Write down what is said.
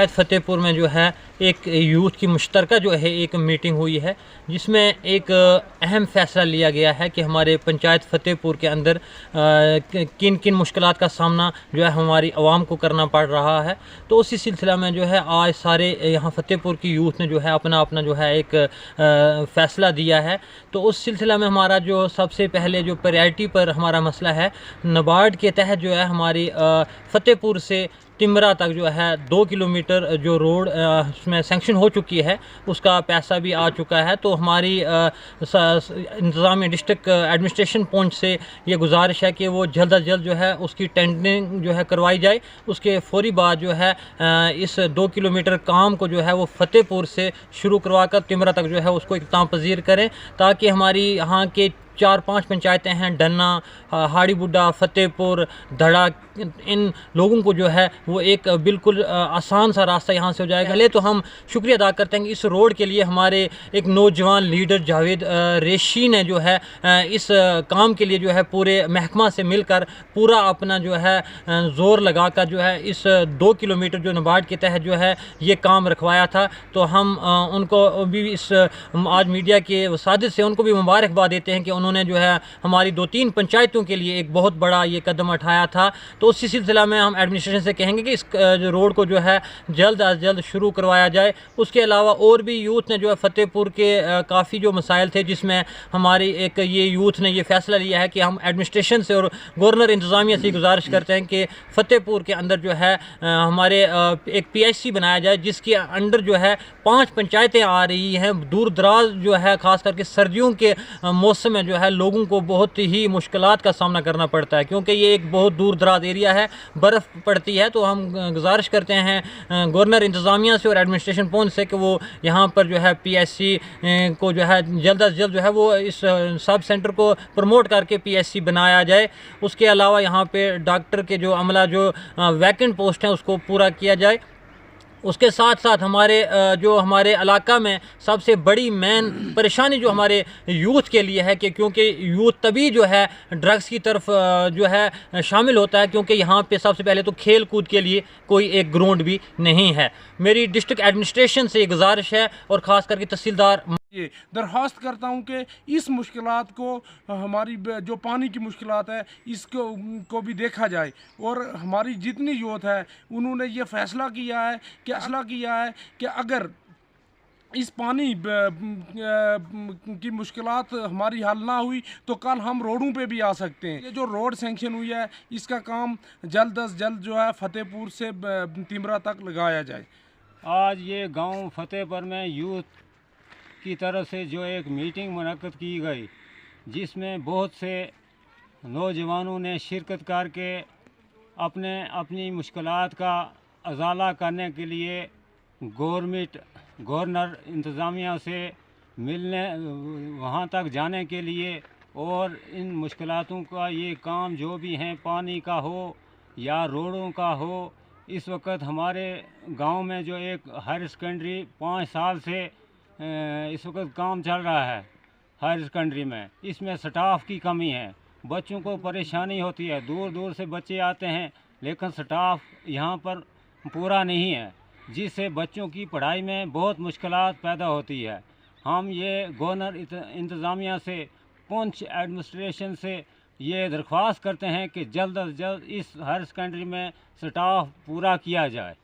पंचायत फ़तेहपुर में जो है एक यूथ की मुश्तरका जो है एक मीटिंग हुई है, जिसमें एक अहम फ़ैसला लिया गया है कि हमारे पंचायत फ़तेहपुर के अंदर किन किन मुश्किलात का सामना जो है हमारी आवाम को करना पड़ रहा है। तो उसी सिलसिला में जो है आज सारे यहाँ फ़तेहपुर की यूथ ने जो है अपना अपना जो है एक फ़ैसला दिया है। तो उस सिलसिला में हमारा जो सबसे पहले जो प्रायोरिटी पर हमारा मसला है, नाबार्ड के तहत जो है हमारी फ़तेहपुर से तिमरा तक जो है 2 किलोमीटर जो रोड उसमें सेंक्शन हो चुकी है, उसका पैसा भी आ चुका है। तो हमारी इंतज़ामिया डिस्ट्रिक्ट एडमिनिस्ट्रेशन पहुंच से ये गुजारिश है कि वो जल्द अज जल्द जो है उसकी टेंडरिंग जो है करवाई जाए। उसके फौरी बाद जो है इस 2 किलोमीटर काम को जो है वो फ़तेहपुर से शुरू करवा कर तिमरा तक जो है उसको इख्तिताम पजीर करें, ताकि हमारी यहाँ के 4-5 पंचायतें हैं, डन्ना, हाड़ी बुड्ढा, फ़तेहपुर, धड़ा, इन लोगों को जो है वो एक बिल्कुल आसान सा रास्ता यहाँ से हो जाएगा। ले तो हम शुक्रिया अदा करते हैं कि इस रोड के लिए हमारे एक नौजवान लीडर जावेद रेशी ने जो है इस काम के लिए जो है पूरे महकमा से मिलकर पूरा अपना जो है ज़ोर लगा कर जो है इस 2 किलोमीटर जो नाबार्ड के तहत जो है ये काम रखवाया था। तो हम उनको भी इस आज मीडिया के वसादत से उनको भी मुबारकबाद देते हैं कि उन्होंने जो है हमारी 2-3 पंचायतों के लिए एक बहुत बड़ा ये कदम उठाया था। तो उसी सिलसिला में हम एडमिनिस्ट्रेशन से कहेंगे कि इस जो रोड को जो है जल्द अज जल्द शुरू करवाया जाए। उसके अलावा और भी यूथ ने जो है फ़तेहपुर के काफ़ी जो मसाइल थे, जिसमें हमारी एक ये यूथ ने ये फ़ैसला लिया है कि हम एडमिनिस्ट्रेशन से और गवर्नर इंतज़ामिया से गुजारिश करते हैं कि फ़तेहपुर के अंदर जो है हमारे एक PHC बनाया जाए, जिसके अंडर जो है 5 पंचायतें आ रही हैं। दूर दराज जो है ख़ास करके सर्दियों के मौसम में जो है लोगों को बहुत ही मुश्किलात का सामना करना पड़ता है, क्योंकि ये एक बहुत दूर दराज एरिया है, बर्फ़ पड़ती है। तो हम गुजारिश करते हैं गवर्नर इंतज़ामिया से और एडमिनिस्ट्रेशन पहुंच से कि वो यहाँ पर जो है PHC को जो है जल्द अज जल्द जो है वो इस सब सेंटर को प्रमोट करके PHC बनाया जाए। उसके अलावा यहाँ पे डॉक्टर के जो अमला जो वैकेंट पोस्ट हैं उसको पूरा किया जाए। उसके साथ साथ हमारे जो हमारे इलाका में सबसे बड़ी मेन परेशानी जो हमारे यूथ के लिए है कि क्योंकि यूथ तभी जो है ड्रग्स की तरफ जो है शामिल होता है, क्योंकि यहाँ पे सबसे पहले तो खेल कूद के लिए कोई एक ग्राउंड भी नहीं है। मेरी डिस्ट्रिक्ट एडमिनिस्ट्रेशन से गुजारिश है और ख़ास करके तहसीलदार ये दरख्वास्त करता हूँ कि इस मुश्किलात को, हमारी जो पानी की मुश्किलात है, इसको भी देखा जाए। और हमारी जितनी यूथ है उन्होंने ये फैसला किया है कि अगर इस पानी की मुश्किलात हमारी हल ना हुई तो कल हम रोडों पे भी आ सकते हैं। ये जो रोड सेंक्शन हुई है इसका काम जल्द अज जल्द जो है फ़तेहपुर से तिमरा तक लगाया जाए। आज ये गांव फ़तेहपुर में यूथ की तरफ से जो एक मीटिंग मुनक्कद की गई, जिसमें बहुत से नौजवानों ने शिरकत करके अपनी मुश्किलात का अजाला करने के लिए गवर्नर इंतज़ामिया से मिलने वहाँ तक जाने के लिए, और इन मुश्किलातों का ये काम जो भी हैं, पानी का हो या रोडों का हो, इस वक्त हमारे गांव में जो एक हायर सेकेंडरी 5 साल से इस वक्त काम चल रहा है हायर सेकेंडरी में, इसमें स्टाफ की कमी है, बच्चों को परेशानी होती है, दूर दूर से बच्चे आते हैं लेकिन स्टाफ यहाँ पर पूरा नहीं है, जिससे बच्चों की पढ़ाई में बहुत मुश्किलात पैदा होती है। हम ये गवर्नर इंतज़ामिया से, पुंछ एडमिनिस्ट्रेशन से ये दरख्वास्त करते हैं कि जल्द अज जल्द इस हायर सेकेंडरी में स्टाफ पूरा किया जाए।